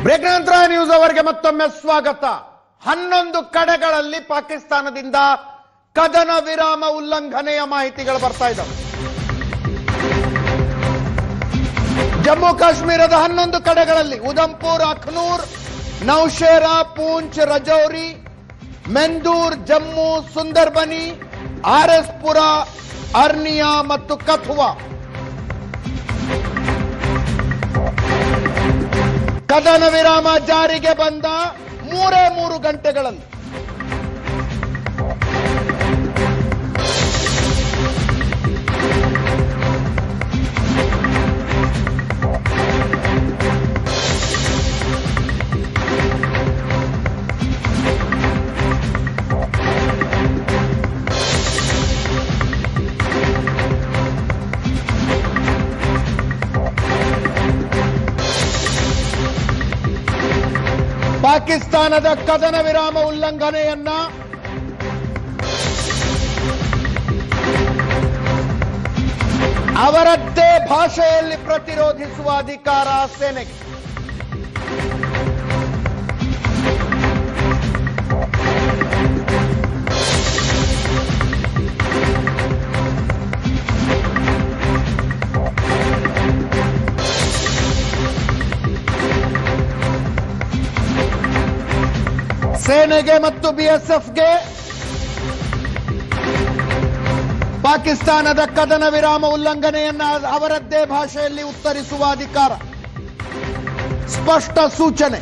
Break ನಂತರ news ಅವರಿಗೆ ಮತ್ತೊಮ್ಮೆ ಸ್ವಾಗತ. 11 ಕಡೆಗಳಲ್ಲಿ ಪಾಕಿಸ್ತಾನದಿಂದ ಕದನ ವಿರಾಮ ಉಲ್ಲಂಘನೆಯ ಮಾಹಿತಿಗಳು ಬರ್ತಾ ಇದ್ದಾವೆ. ಜಮ್ಮು ಕಾಶ್ಮೀರದ 11 ಕಡೆಗಳಲ್ಲಿ ಉಧಂಪುರ್, ಅಖ್ನೂರ್, ನೌಶೇರಾ, ಪೂಂಚ್, ರಜೌರಿ, ಮೆಂದೂರ್, ಜಮ್ಮು, ಸುಂದರ್ಬನಿ, ಆರ್ಎಸ್ಪುರ, ಅರ್ನಿಯಾ ಮತ್ತು ಕಥುವಾ ಕದನ ವಿರಾಮ ಜಾರಿಗೆ ಬಂದ 3 ಗಂಟೆಗಳಲ್ಲಿ ಪಾಕಿಸ್ತಾನದ ಕದನ ವಿರಾಮ ಉಲ್ಲಂಘನೆಯನ್ನ ಅವರದ್ದೇ ಭಾಷೆಯಲ್ಲಿ ಪ್ರತಿರೋಧಿಸುವ ಅಧಿಕಾರ ಸೇನೆಗೆ. ಸೇನೆಗೆ ಮತ್ತು ಬಿಎಸ್ಎಫ್ಗೆ ಪಾಕಿಸ್ತಾನದ ಕದನ ವಿರಾಮ ಉಲ್ಲಂಘನೆಯನ್ನ ಅವರದ್ದೇ ಭಾಷೆಯಲ್ಲಿ ಉತ್ತರಿಸುವ ಅಧಿಕಾರ. ಸ್ಪಷ್ಟ ಸೂಚನೆ.